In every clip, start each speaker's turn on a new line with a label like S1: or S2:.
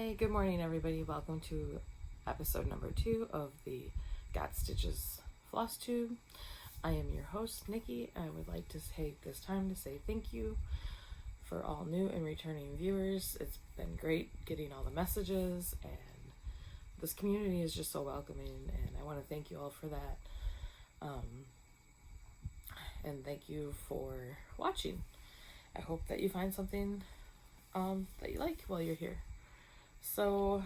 S1: Hi, good morning everybody. Welcome to episode number 2 of the Got Stitches Floss Tube. I am your host, Nikki. I would like to take this time to say thank you for all new and returning viewers. It's been great getting all the messages, and this community is just so welcoming, and I want to thank you all for that. And thank you for watching. I hope that you find something that you like while you're here. So,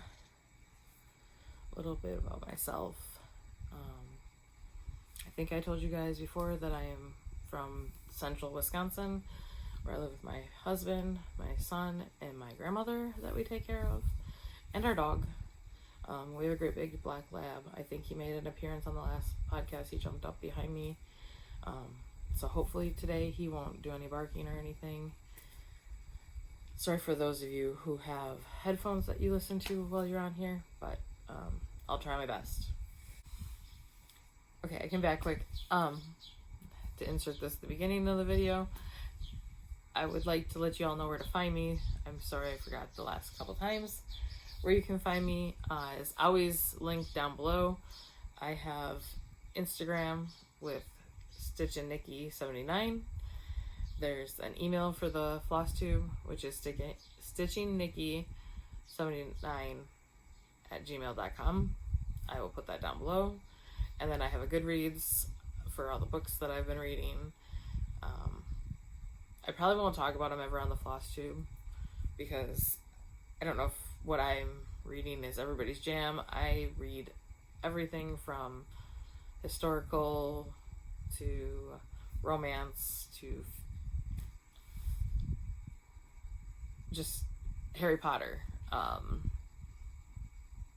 S1: a little bit about myself. I think I told you guys before that I am from central Wisconsin, where I live with my husband, my son, and my grandmother that we take care of, and our dog. We have a great big black lab. I think he made an appearance on the last podcast. He jumped up behind me. So hopefully today he won't do any barking or anything. Sorry for those of you who have headphones that you listen to while you're on here, but I'll try my best. Okay, I came back quick to insert this at the beginning of the video. I would like to let you all know where to find me. I'm sorry I forgot the last couple times. Where you can find me is always linked down below. I have Instagram with StitchinNikki79. There's an email for the floss tube, which is stitchingnikki79@gmail.com. I will put that down below. And then I have a Goodreads for all the books that I've been reading. I probably won't talk about them ever on the floss tube because I don't know if what I'm reading is everybody's jam. I read everything from historical to romance to just Harry Potter,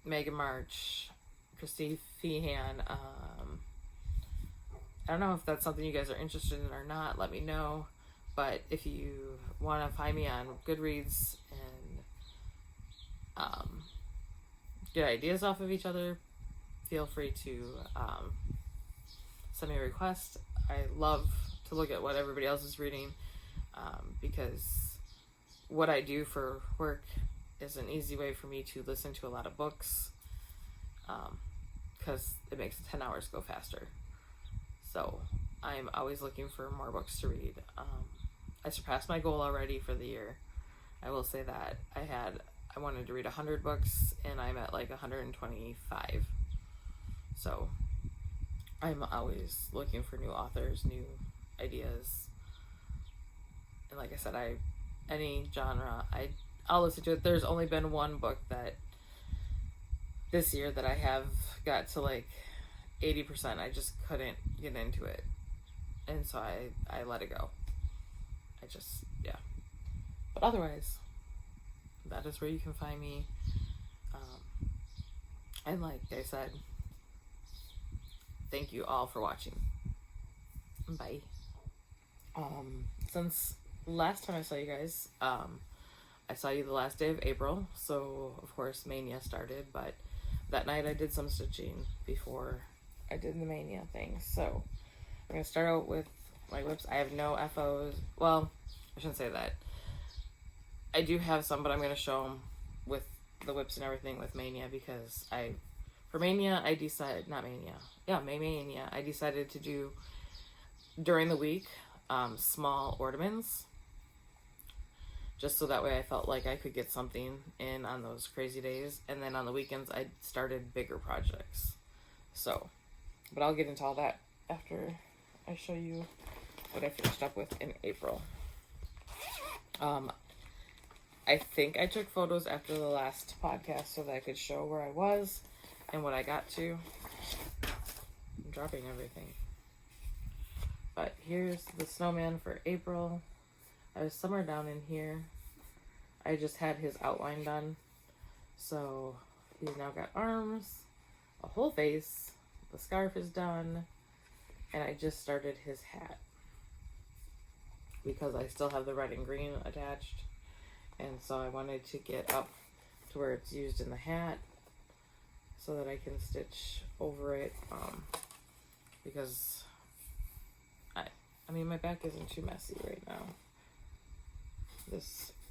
S1: Megan March, Christy Feehan. I don't know if that's something you guys are interested in or not. Let me know. But if you want to find me on Goodreads and get ideas off of each other, feel free to send me a request. I love to look at what everybody else is reading because what I do for work is an easy way for me to listen to a lot of books because it makes the 10 hours go faster. So I'm always looking for more books to read. I surpassed my goal already for the year. I will say that. I wanted to read 100 books and I'm at like 125. So I'm always looking for new authors, new ideas. And like I said, any genre, I'll listen to it. There's only been one book that this year that I have got to like 80%. I just couldn't get into it. And so I let it go. Yeah. But otherwise, that is where you can find me. And like I said, thank you all for watching. Bye. Since last time I saw you guys, I saw you the last day of April, so of course Mania started, but that night I did some stitching before I did the Mania thing. So I'm going to start out with my whips. I have no FOs. Well, I shouldn't say that. I do have some, but I'm going to show them with the whips and everything with Mania because Mania, I decided to do during the week small ornaments, just so that way I felt like I could get something in on those crazy days, and then on the weekends I started bigger projects. So, but I'll get into all that after I show you what I finished up with in April. I think I took photos after the last podcast so that I could show where I was and what I got to. I'm dropping everything. But here's the snowman for April. I was somewhere down in here. I just had his outline done. So he's now got arms, a whole face, the scarf is done, and I just started his hat because I still have the red and green attached. And so I wanted to get up to where it's used in the hat so that I can stitch over it because I mean, my back isn't too messy right now.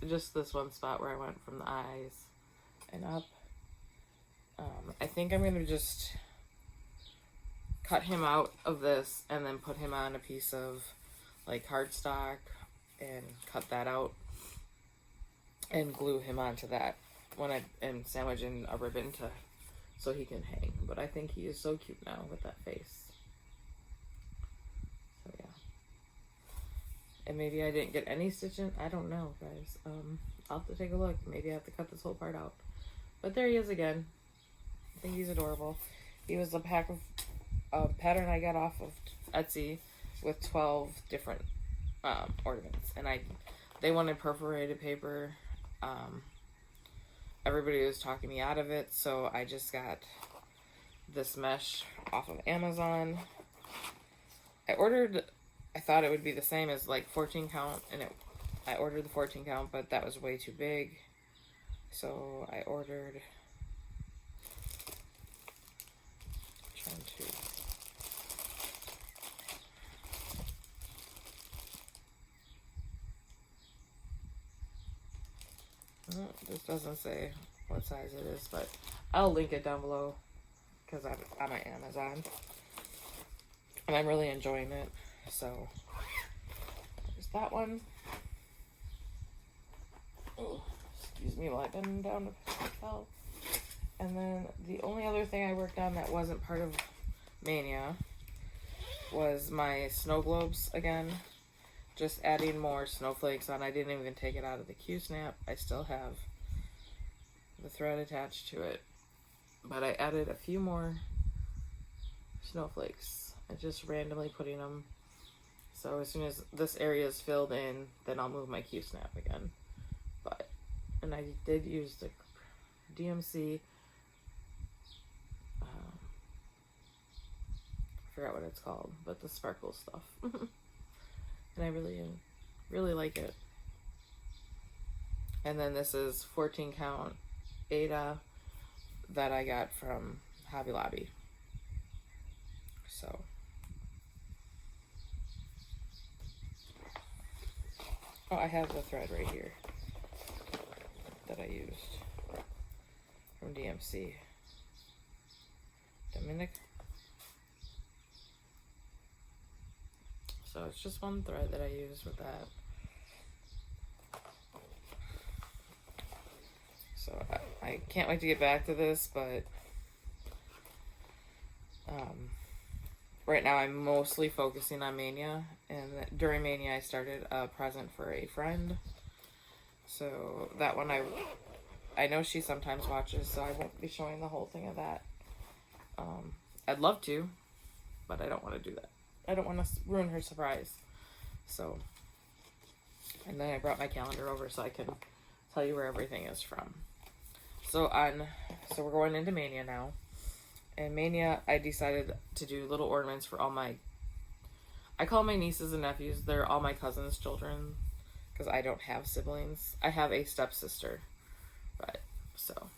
S1: Just this one spot where I went from the eyes and up. I think I'm going to just cut him out of this and then put him on a piece of like cardstock and cut that out and glue him onto that when I am sandwiching a ribbon so he can hang. But I think he is so cute now with that face. So yeah. And maybe I didn't get any stitching. I don't know, guys. I'll have to take a look. Maybe I have to cut this whole part out. But there he is again. I think he's adorable. He was a pack of pattern I got off of Etsy with 12 different ornaments, and they wanted perforated paper. Everybody was talking me out of it, so I just got this mesh off of Amazon. I thought it would be the same as like 14 count, and I ordered the 14 count, but that was way too big, so I ordered, this doesn't say what size it is, but I'll link it down below because I'm on Amazon and I'm really enjoying it. So there's that one. Oh, excuse me while I bend down to myself. And then the only other thing I worked on that wasn't part of Mania was my snow globes again. Just adding more snowflakes on. I didn't even take it out of the Q-snap. I still have the thread attached to it. But I added a few more snowflakes and just randomly putting them. So as soon as this area is filled in, then I'll move my Q-snap again. And I did use the DMC. I forgot what it's called, but the sparkle stuff. And I really like it. And then this is 14 count Ada that I got from Hobby Lobby. So, oh, I have the thread right here that I used from DMC. Dominic. So it's just one thread that I use with that. So I can't wait to get back to this, but right now I'm mostly focusing on Mania, and during Mania I started a present for a friend. So that one I know she sometimes watches, so I won't be showing the whole thing of that. I'd love to, but I don't want to do that. I don't want to ruin her surprise. So, and then I brought my calendar over so I can tell you where everything is from. So we're going into Mania now. And Mania, I decided to do little ornaments for all I call my nieces and nephews. They're all my cousins' children because I don't have siblings. I have a stepsister, but so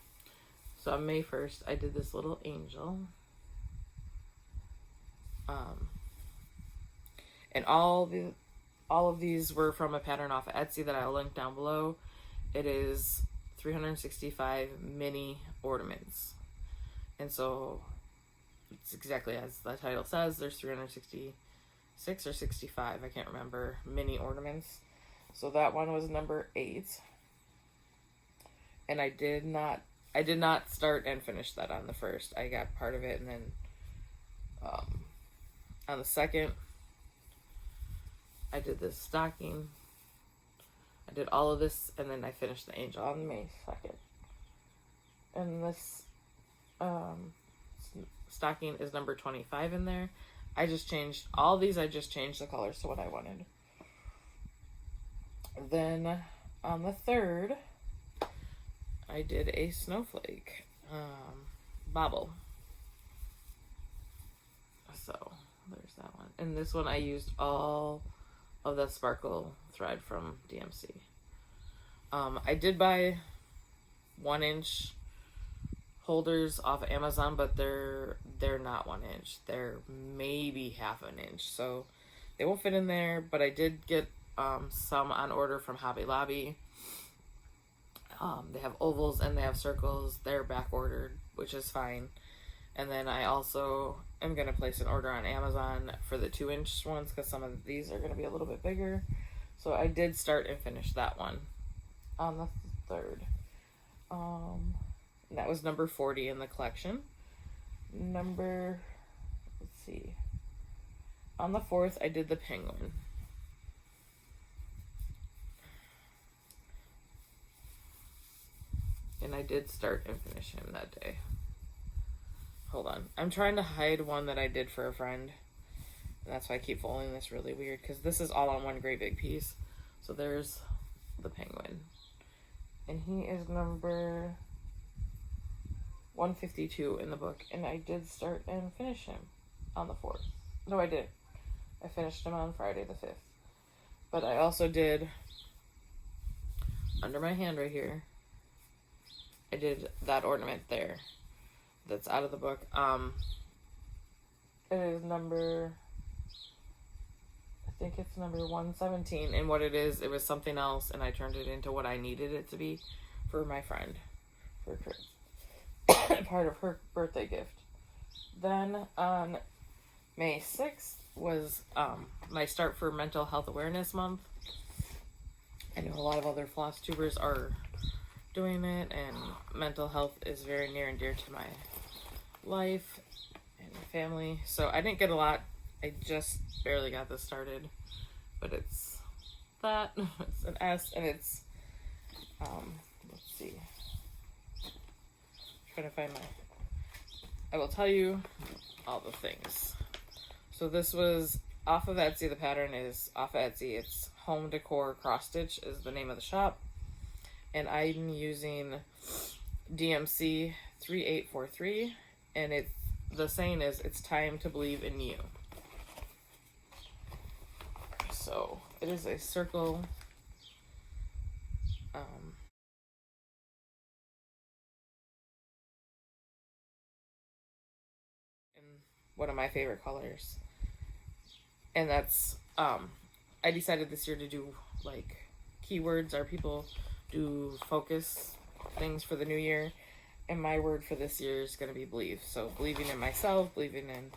S1: on May 1st, I did this little angel. And all of these were from a pattern off of Etsy that I'll link down below. It is 365 mini ornaments. And so it's exactly as the title says. There's 366 or 65, I can't remember, mini ornaments. So that one was number 8. And I did not start and finish that on the 1st. I got part of it, and then on the 2nd, I did this stocking. I did all of this, and then I finished the angel on May 2nd. And this stocking is number 25 in there. I just changed all these. I just changed the colors to what I wanted. Then on the 3rd, I did a snowflake bobble. So there's that one. And this one I used all of the sparkle thread from DMC. I did buy 1-inch holders off of Amazon, but they're not 1 inch. They're maybe half an inch, so they won't fit in there. But I did get some on order from Hobby Lobby. They have ovals and they have circles. They're back ordered, which is fine. And then I also am going to place an order on Amazon for the 2-inch ones because some of these are going to be a little bit bigger. So I did start and finish that one on the 3rd. That was number 40 in the collection. Let's see. On the 4th, I did the penguin. And I did start and finish him that day. Hold on. I'm trying to hide one that I did for a friend. And that's why I keep folding this really weird, because this is all on one great big piece. So there's the penguin. And he is number 152 in the book. And I did start and finish him on the 4th. No, I did. I finished him on Friday the 5th. But I also did, under my hand right here, I did that ornament there. That's out of the book. It is number, I think it's number 117. And what it is, it was something else, and I turned it into what I needed it to be for my friend, for part of her birthday gift. Then on May 6th was my start for Mental Health Awareness Month. I know a lot of other floss tubers are doing it, and mental health is very near and dear to my life and my family. So I didn't get a lot. I just barely got this started, but it's that. It's an S, and it's let's see. I'm trying to find I will tell you all the things. So this was off of Etsy. The pattern is off of Etsy. It's Home Decor Cross Stitch is the name of the shop. And I'm using DMC 3843, and the saying is, it's time to believe in you. So it is a circle. In one of my favorite colors. And that's, I decided this year to do like keywords, or people do focus things for the new year, and my word for this year is going to be believe. So believing in myself, believing in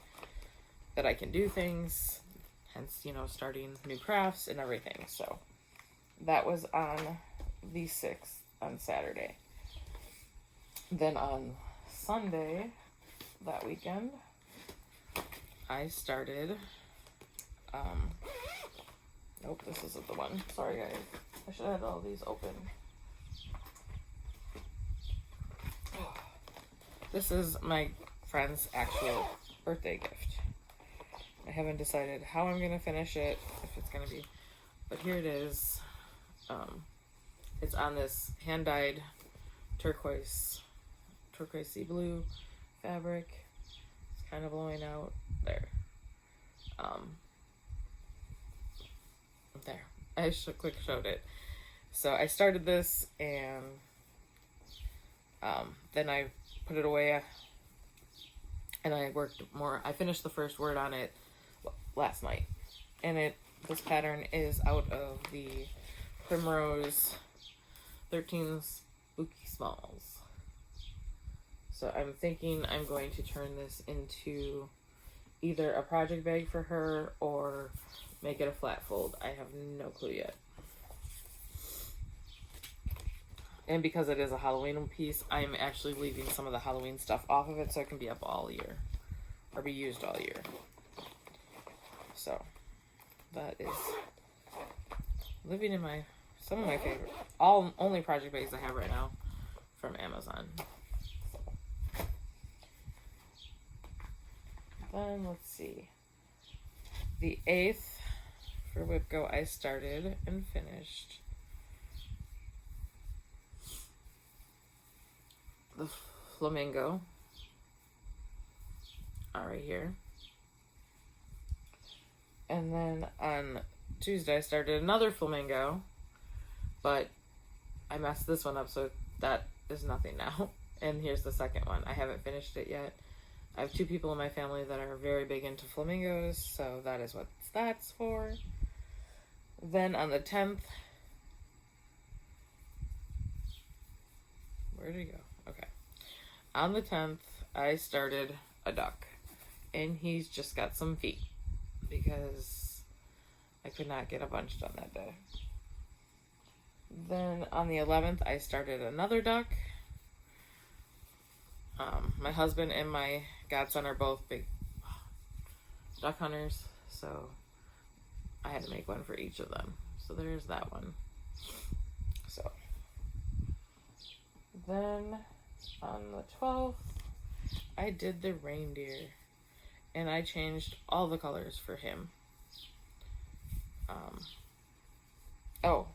S1: that I can do things, hence, starting new crafts and everything. So that was on the 6th, on Saturday. Then on Sunday, that weekend, I started, nope, this isn't the one. Sorry, guys. I should have had all these open. This is my friend's actual birthday gift. I haven't decided how I'm going to finish it, if it's going to be, but here it is. It's on this hand-dyed turquoise sea blue fabric. It's kind of blowing out there. There. I quick showed it. So I started this, and then I put it away, and I worked more. I finished the first word on it last night, and this pattern is out of the Primrose 13 Spooky Smalls. So I'm thinking I'm going to turn this into either a project bag for her or make it a flat fold. I have no clue yet. And because it is a Halloween piece, I'm actually leaving some of the Halloween stuff off of it so it can be up all year, or be used all year. So that is living in some of my favorite, only project bags I have right now from Amazon. So. Then let's see. The 8th for WIPGO, I started and finished the flamingo. Right here. And then on Tuesday I started another flamingo, but I messed this one up, so that is nothing now. And here's the second one. I haven't finished it yet. I have 2 people in my family that are very big into flamingos, so that is what that's for. Then on the 10th, where did he go? Okay. On the 10th, I started a duck. And he's just got some feet. Because I could not get a bunch done that day. Then on the 11th, I started another duck. My husband and my godson are both big duck hunters, so I had to make one for each of them. So there's that one. So then on the 12th, I did the reindeer, and I changed all the colors for him. Oh,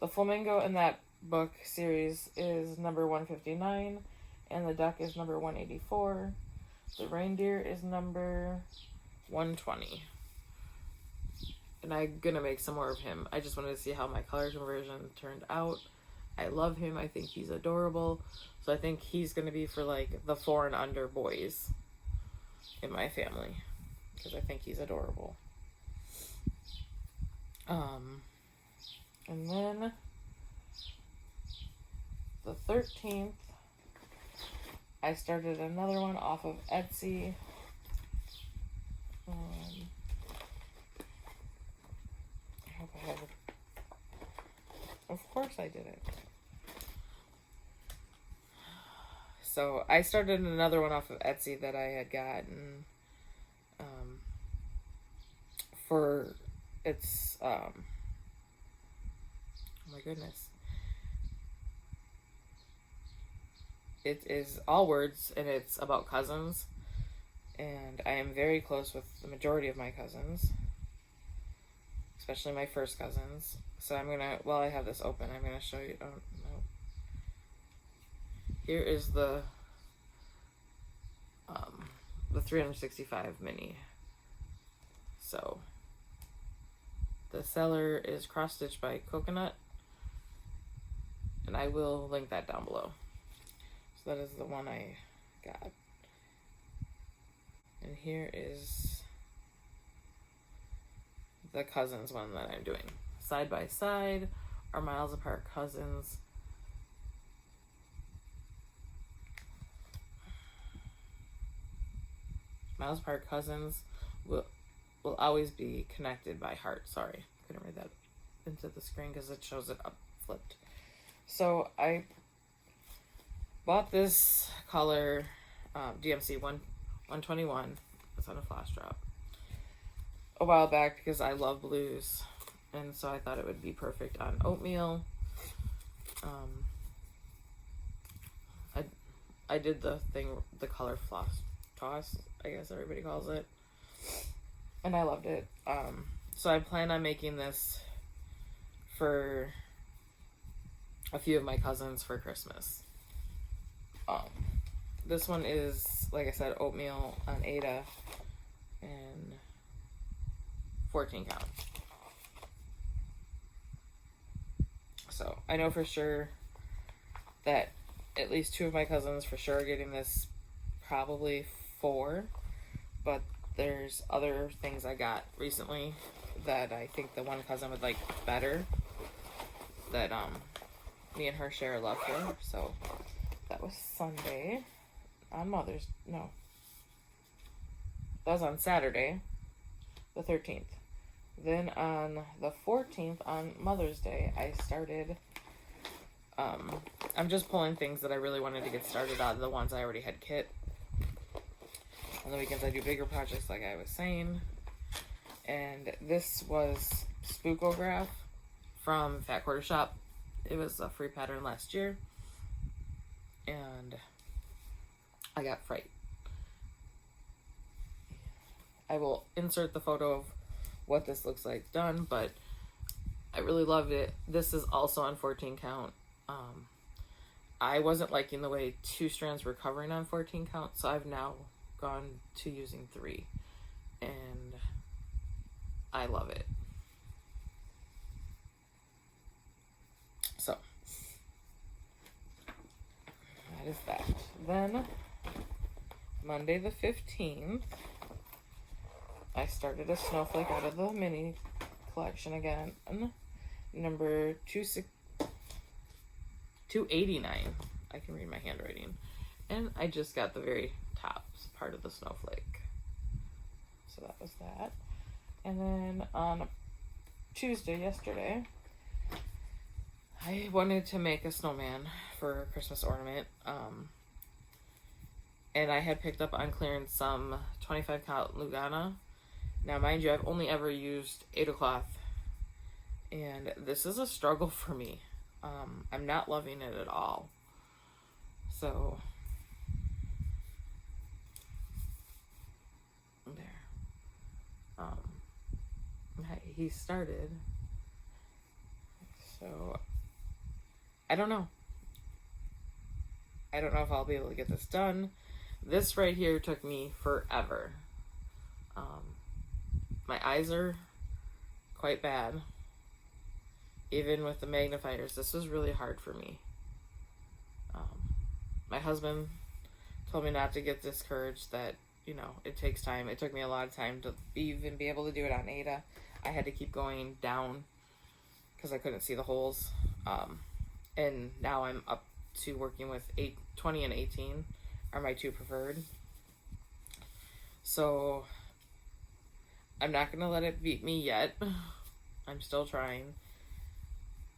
S1: the flamingo in that book series is number 159, and the duck is number 184. The reindeer is number 120. And I'm gonna make some more of him. I just wanted to see how my color conversion turned out. I love him. I think he's adorable. So I think he's gonna be for like the 4 and under boys in my family, because I think he's adorable. And then the 13th, I started another one off of Etsy. I hope I have it. Of course I did it. So I started another one off of Etsy that I had gotten for it's oh my goodness. It is all words, and it's about cousins. And I am very close with the majority of my cousins, especially my first cousins. So I'm gonna, while I have this open, I'm gonna show you. Oh no! Here is the 365 mini. So the seller is Cross Stitch by Coconut, and I will link that down below. So that is the one I got. And here is the cousins one that I'm doing. Side by side are miles apart cousins. Miles apart cousins will always be connected by heart. Sorry, couldn't read that into the screen because it shows it up flipped. So I bought this color DMC 121. It's on a flash drop a while back because I love blues, and so I thought it would be perfect on oatmeal. I did the color floss toss, I guess everybody calls it, and I loved it. So I plan on making this for a few of my cousins for Christmas. This one is, like I said, oatmeal on Ada and 14 count. So I know for sure that at least 2 of my cousins for sure are getting this, probably 4, but there's other things I got recently that I think the one cousin would like better, that me and her share a love for. So that was Sunday. On that was on Saturday, the 13th. Then on the 14th, on Mother's Day, I started, I'm just pulling things that I really wanted to get started on, the ones I already had kit. On the weekends I do bigger projects, like I was saying. And this was Spookograph from Fat Quarter Shop. It was a free pattern last year. And I got Fright. I will insert the photo of what this looks like done, but I really loved it. This is also on 14 count. I wasn't liking the way 2 strands were covering on 14 count, so I've now gone to using 3, and I love it. So that is that. Then Monday the 15th, I started a snowflake out of the mini collection again. Number 289. I can read my handwriting. And I just got the very top part of the snowflake. So that was that. And then on Tuesday, yesterday, I wanted to make a snowman for a Christmas ornament. And I had picked up on clearance some 25 count Lugana. Now, mind you, I've only ever used Ada cloth, and this is a struggle for me. I'm not loving it at all. So, there. He started. So, I don't know. I don't know if I'll be able to get this done. This right here took me forever. My eyes are quite bad. Even with the magnifiers, this was really hard for me. My husband told me not to get discouraged, that, you know, it takes time. It took me a lot of time to even be able to do it on Ada. I had to keep going down because I couldn't see the holes. And now I'm up to working with 20 and 18 are my two preferred. So I'm not going to let it beat me yet. I'm still trying.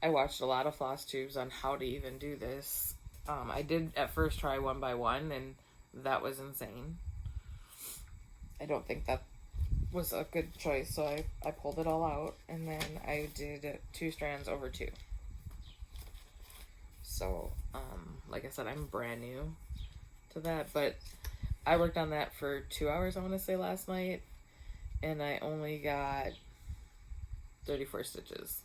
S1: I watched a lot of floss tubes on how to even do this. I did at first try one by one, and that was insane. I don't think that was a good choice, so I pulled it all out, and then I did 2 strands over 2. So, like I said, I'm brand new to that, but I worked on that for 2 hours, I want to say, last night, and I only got 34 stitches.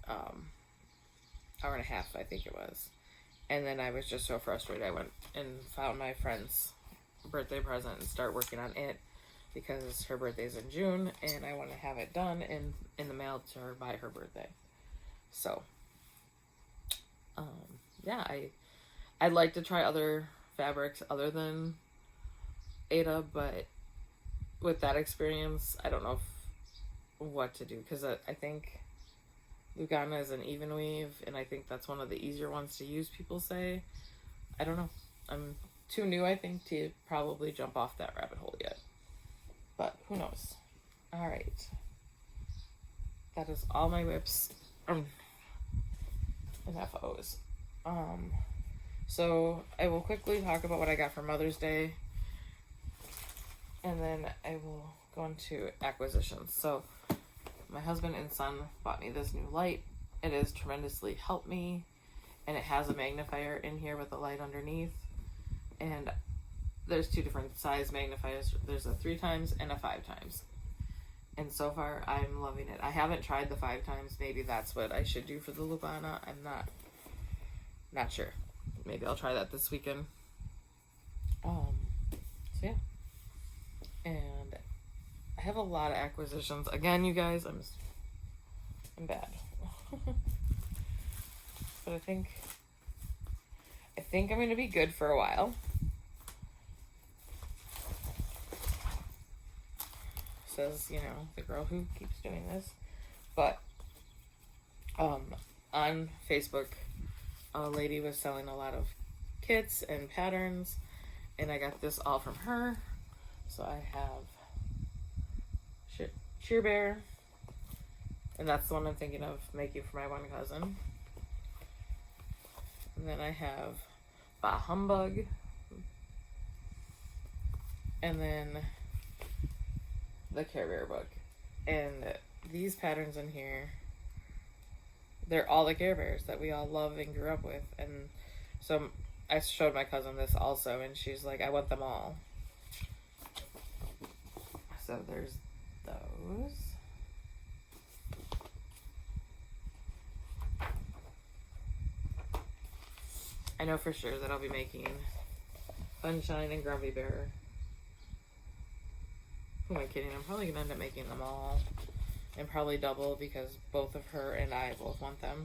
S1: Hour and a half, I think it was. And then I was just so frustrated. I went and found my friend's birthday present and start working on it because her birthday's in June and I want to have it done and in the mail to her by her birthday. So, yeah, I'd like to try other fabrics other than Ada, but with that experience, I don't know what to do, because I think Lugana is an even weave, and I think that's one of the easier ones to use, people say. I don't know. I'm too new, I think, to probably jump off that rabbit hole yet. But who knows? Alright. That is all my whips and FOs. So I will quickly talk about what I got for Mother's Day, and then I will go into acquisitions. So my husband and son bought me this new light. It has tremendously helped me, and it has a magnifier in here with a light underneath, and there's 2 different size magnifiers. There's a 3 times and a 5 times, and so far I'm loving it. I haven't tried the 5 times. Maybe that's what I should do for the Lugana. I'm not sure. Maybe I'll try that this weekend. So yeah, and I have a lot of acquisitions. Again, you guys, I'm bad. But I think I'm going to be good for a while. Says, you know, the girl who keeps doing this. But on Facebook, a lady was selling a lot of kits and patterns, and I got this all from her. So I have Cheer Bear, and that's the one I'm thinking of making for my one cousin. And then I have Bah Humbug, and then the Care Bear book. And these patterns in here, they're all the Care Bears that we all love and grew up with. And so I showed my cousin this also, and she's like, I want them all. So there's those. I know for sure that I'll be making Sunshine and Grumpy Bear. Who am I kidding? I'm probably going to end up making them all. And probably double, because both of her and I both want them.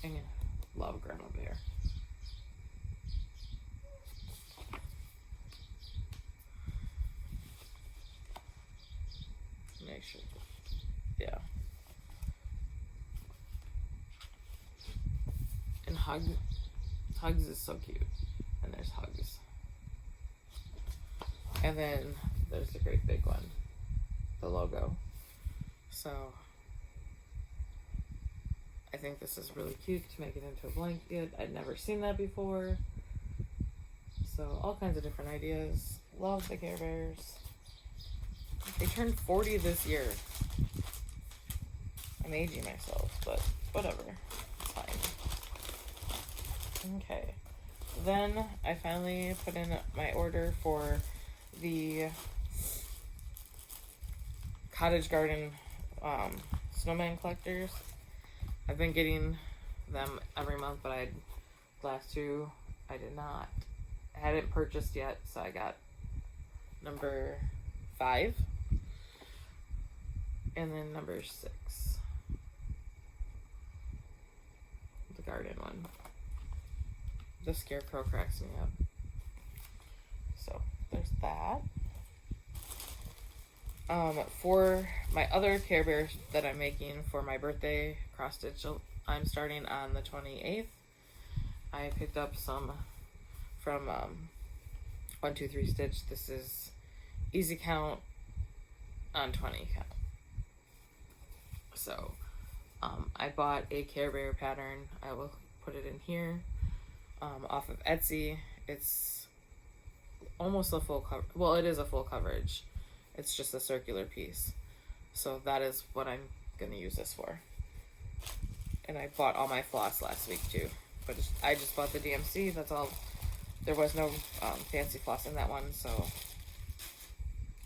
S1: And love Grandma Bear. Make sure. Yeah. Hugs is so cute. And there's Hugs. And then there's the great big one, the logo. So I think this is really cute to make it into a blanket. I'd never seen that before. So all kinds of different ideas. Love the Care Bears. They turned 40 this year. I'm aging myself, but whatever. It's fine. Okay. Then I finally put in my order for the Cottage Garden snowman collectors. I've been getting them every month, but last two I did not. I hadn't purchased yet, so I got number 5 and then number 6, the garden one. The scarecrow cracks me up. So there's that. For my other Care Bears that I'm making for my birthday cross stitch, I'm starting on the 28th. I picked up some from 123 Stitch. This is easy count on 20 count. So I bought a Care Bear pattern. I will put it in here off of Etsy. It's almost a full cover. Well, it is a full coverage. It's just a circular piece. So that is what I'm going to use this for. And I bought all my floss last week too. But I just bought the DMC. That's all. There was no fancy floss in that one. So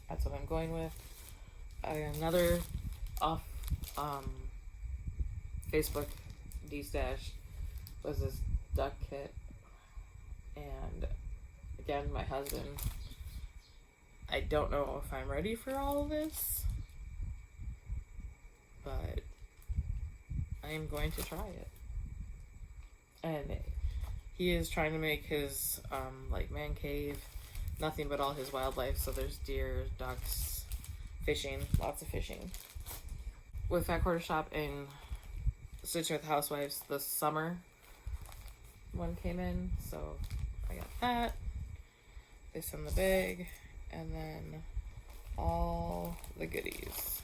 S1: that's what I'm going with. Another off Facebook D-Stash was this duck kit. And again, my husband, I don't know if I'm ready for all of this, but I am going to try it. And he is trying to make his like man cave, nothing but all his wildlife. So there's deer, ducks, fishing, lots of fishing. With Fat Quarter Shop and Stitching with Housewives, the summer one came in, so I got that. This in the bag, and then all the goodies.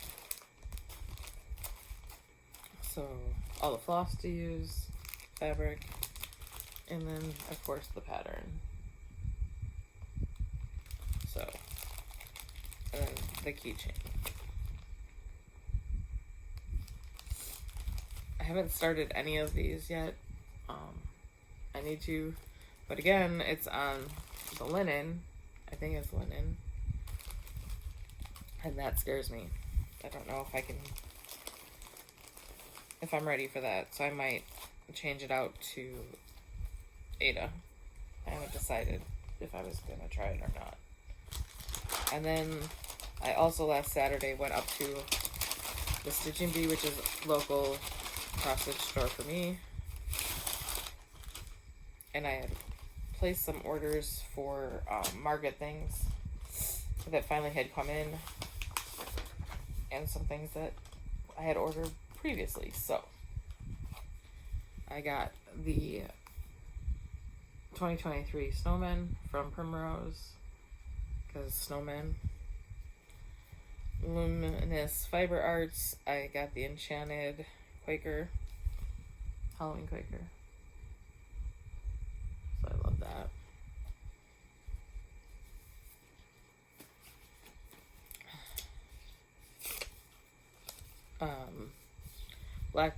S1: So all the floss to use, fabric, and then of course the pattern. So, and then the keychain. I haven't started any of these yet. I need to, but again, it's on the linen. I think it's linen, and that scares me. I don't know if I'm ready for that, so I might change it out to Aida. I haven't decided if I was gonna try it or not. And then I also last Saturday went up to the Stitching Bee, which is local cross stitch store for me, and I had placed some orders for Market things that finally had come in, and some things that I had ordered previously. So I got the 2023 snowmen from Primrose, because snowmen. Luminous Fiber Arts, I got the Enchanted Quaker, Halloween Quaker. So I love that. Black.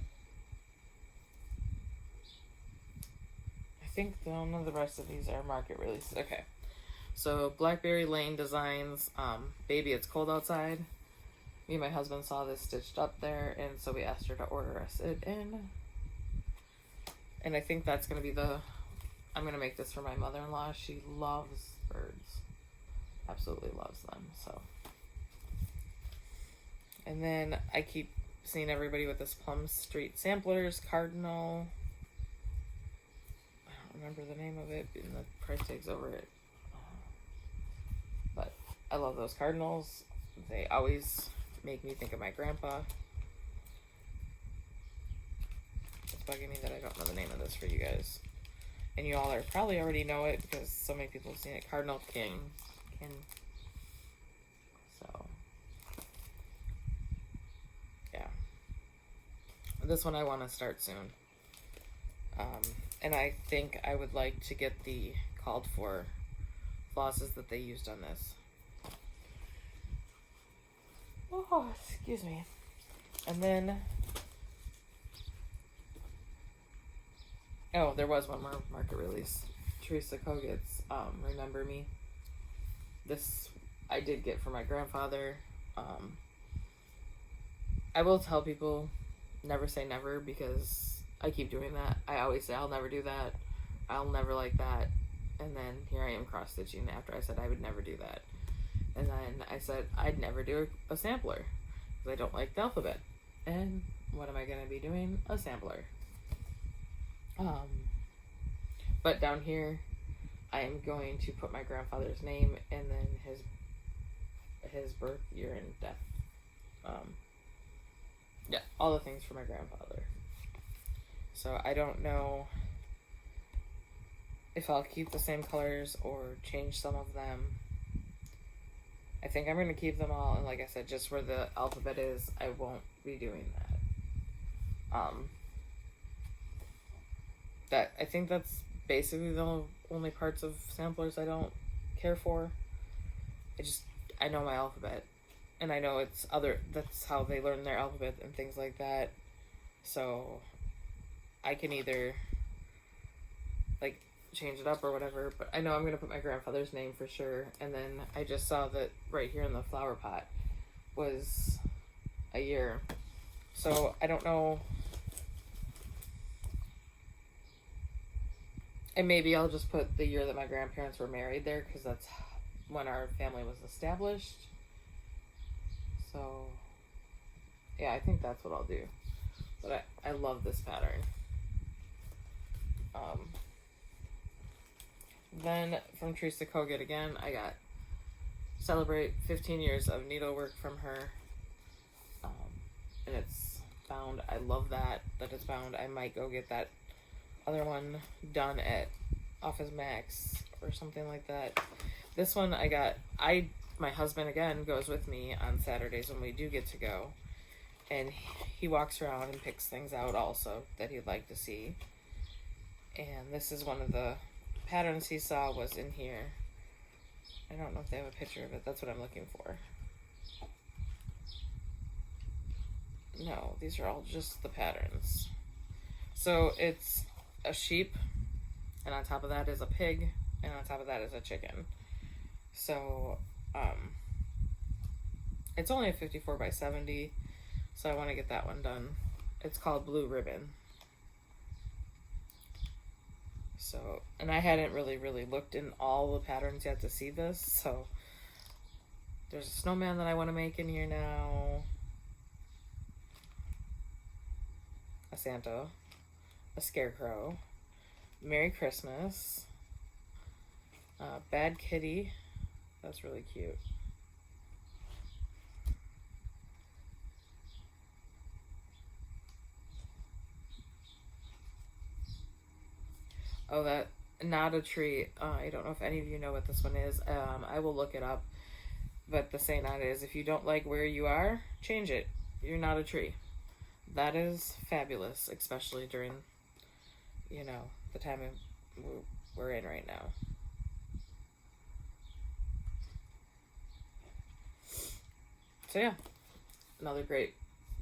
S1: I think none of the rest of these are market releases. Okay. So Blackberry Lane Designs, Baby It's Cold Outside. Me and my husband saw this stitched up there, and so we asked her to order us it in. And I think that's going to be I'm going to make this for my mother-in-law. She loves birds. Absolutely loves them, so. And then I keep seeing everybody with this Plum Street Samplers, Cardinal. I don't remember the name of it, and the price tag's over it. But I love those Cardinals. They always make me think of my grandpa. It's bugging me that I don't know the name of this for you guys. And you all are probably already know it because so many people have seen it. Cardinal King. So, yeah. This one I want to start soon. And I think I would like to get the called for flosses that they used on this. Oh, excuse me. And then, oh, there was one more market release. Teresa Kogut's Remember Me. This I did get for my grandfather. I will tell people never say never because I keep doing that. I always say I'll never do that. I'll never like that. And then here I am cross-stitching after I said I would never do that. And then I said I'd never do a sampler because I don't like the alphabet. And what am I going to be doing? A sampler. But down here, I am going to put my grandfather's name and then his birth, year, and death. Yeah, all the things for my grandfather. So I don't know if I'll keep the same colors or change some of them. I think I'm going to keep them all, and like I said, just where the alphabet is, I won't be doing that. I think that's basically the only parts of samplers I don't care for. I know my alphabet, and I know that's how they learn their alphabet and things like that, so I can either, like, change it up or whatever, but I know I'm going to put my grandfather's name for sure. And then I just saw that right here in the flower pot was a year, so I don't know, and maybe I'll just put the year that my grandparents were married there because that's when our family was established. So yeah, I think that's what I'll do. But I love this pattern. Then from Teresa Kogut again, I got Celebrate 15 Years of Needlework from her. And it's bound. I love that it's bound. I might go get that other one done at Office Max or something like that. This one my husband again goes with me on Saturdays when we do get to go. And he walks around and picks things out also that he'd like to see. And this is one of the patterns he saw was in here. I don't know if they have a picture of it. That's what I'm looking for. No, these are all just the patterns. So it's a sheep, and on top of that is a pig, and on top of that is a chicken. So it's only a 54 by 70, so I want to get that one done. It's called Blue Ribbon. So, and I hadn't really looked in all the patterns yet to see this, so there's a snowman that I want to make in here now, a Santa, a scarecrow, Merry Christmas, Bad Kitty, that's really cute. Oh, that Not a Tree. I don't know if any of you know what this one is. I will look it up. But the saying on it is, if you don't like where you are, change it. You're not a tree. That is fabulous, especially during, the time we're in right now. So yeah, another great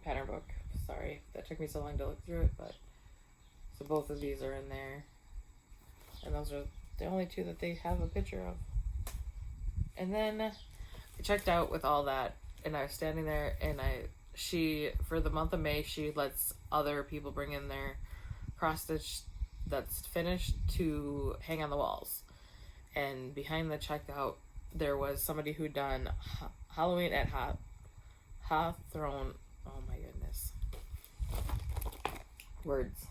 S1: pattern book. Sorry that took me so long to look through it, but so both of these are in there. And those are the only two that they have a picture of. And then I checked out with all that, and I was standing there, and she, for the month of May, she lets other people bring in their cross-stitch that's finished to hang on the walls. And behind the checkout, there was somebody who'd done Halloween at Hawthorne. Oh my goodness. Words.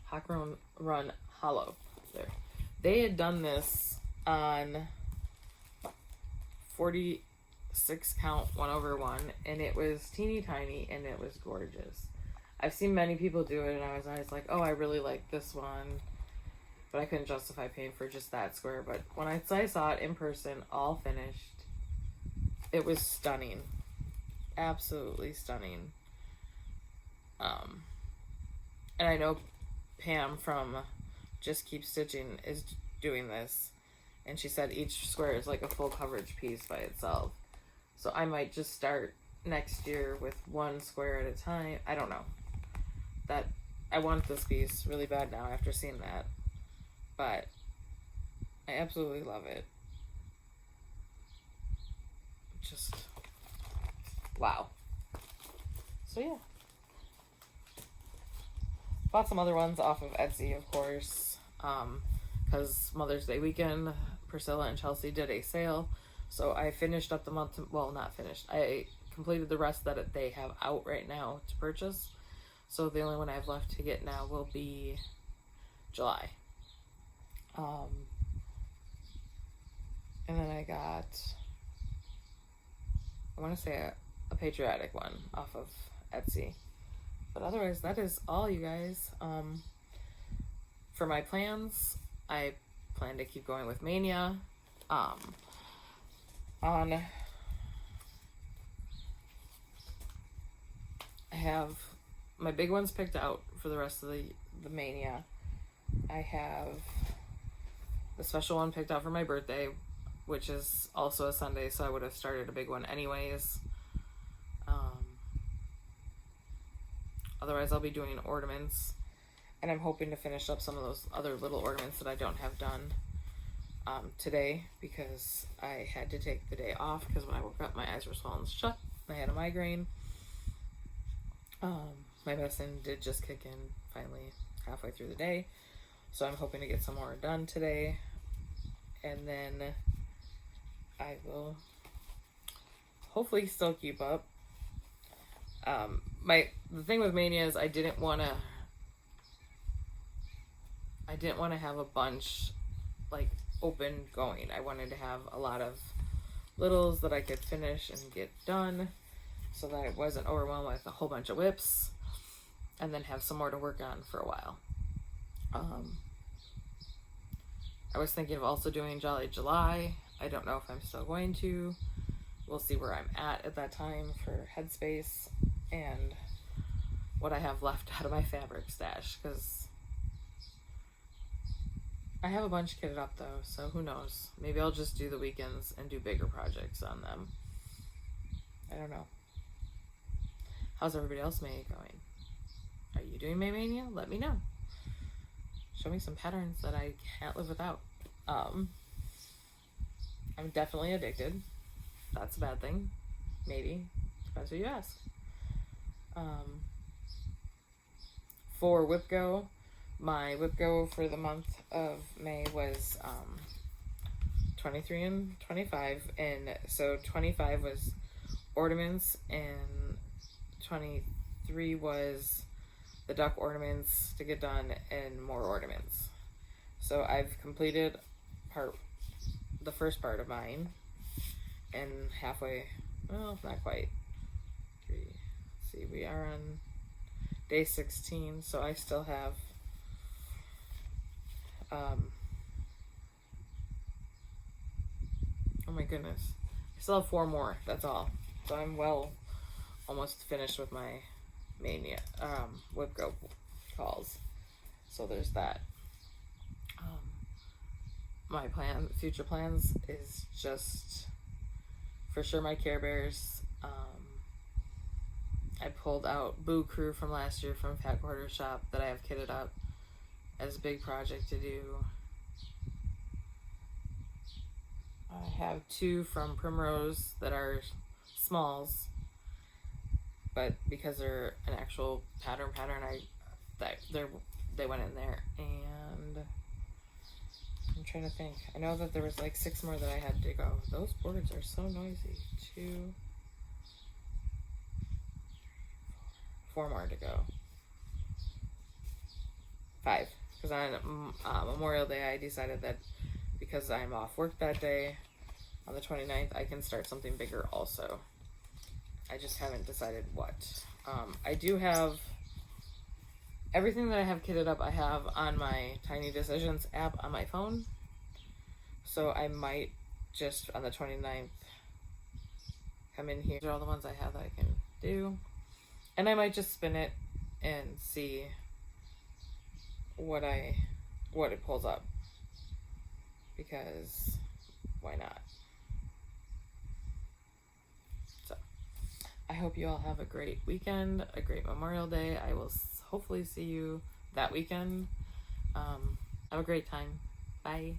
S1: Hawthorne Run Hollow. There. They had done this on 46 count 1/1, and it was teeny tiny, and it was gorgeous. I've seen many people do it, and I was always like, oh, I really like this one, but I couldn't justify paying for just that square. But when I saw it in person, all finished, it was stunning, absolutely stunning. And I know Pam from Just Keep Stitching is doing this, and she said each square is like a full coverage piece by itself. So I might just start next year with one square at a time. I don't know. That I want this piece really bad now after seeing that, but I absolutely love it. Just wow. So yeah, bought some other ones off of Etsy, of course, because Mother's Day weekend, Priscilla and Chelsea did a sale, so I finished up the month. Well, not finished. I completed the rest that they have out right now to purchase. So the only one I have left to get now will be July. And then I got, I want to say a patriotic one off of Etsy. But otherwise, that is all, you guys. For my plans, I plan to keep going with Mania. I have my big ones picked out for the rest of the Mania. I have the special one picked out for my birthday, which is also a Sunday, so I would have started a big one anyways. Otherwise, I'll be doing ornaments, and I'm hoping to finish up some of those other little ornaments that I don't have done today, because I had to take the day off because when I woke up, my eyes were swollen shut. I had a migraine. My medicine did just kick in finally halfway through the day, so I'm hoping to get some more done today, and then I will hopefully still keep up. The thing with Mania is I didn't want to have a bunch like open going. I wanted to have a lot of littles that I could finish and get done, so that I wasn't overwhelmed with a whole bunch of whips, and then have some more to work on for a while. I was thinking of also doing Jolly July. I don't know if I'm still going to. We'll see where I'm at that time for headspace and what I have left out of my fabric stash, because I have a bunch kitted up though, so who knows. Maybe I'll just do the weekends and do bigger projects on them. I don't know. How's everybody else May going? Are you doing May Mania? Let me know. Show me some patterns that I can't live without. I'm definitely addicted. That's a bad thing. Maybe. Depends who you ask. For WhipGo, my WhipGo for the month of May was 23 and 25, and so 25 was ornaments and 23 was the duck ornaments to get done and more ornaments. So I've completed the first part of mine, and halfway, well, not quite. Let's see, we are on day 16, so I still have oh my goodness, I still have 4 more, that's all. So I'm almost finished with my Mania WhipGo calls. So there's that. My future plans is just for sure my Care Bears. I pulled out Boo Crew from last year from Fat Quarter Shop that I have kitted up as a big project to do. I have 2 from Primrose that are smalls, but because they're an actual pattern, they went in there. And I'm trying to think. I know that there was like 6 more that I had to go. Those boards are so noisy. 2, 4 more to go. 5. Because on Memorial Day, I decided that because I'm off work that day, on the 29th, I can start something bigger also. I just haven't decided what. I do have everything that I have kitted up, I have on my Tiny Decisions app on my phone. So I might just on the 29th come in here. These are all the ones I have that I can do. And I might just spin it and see what it pulls up. Because why not? So I hope you all have a great weekend, a great Memorial Day. I will hopefully see you that weekend. Have a great time. Bye.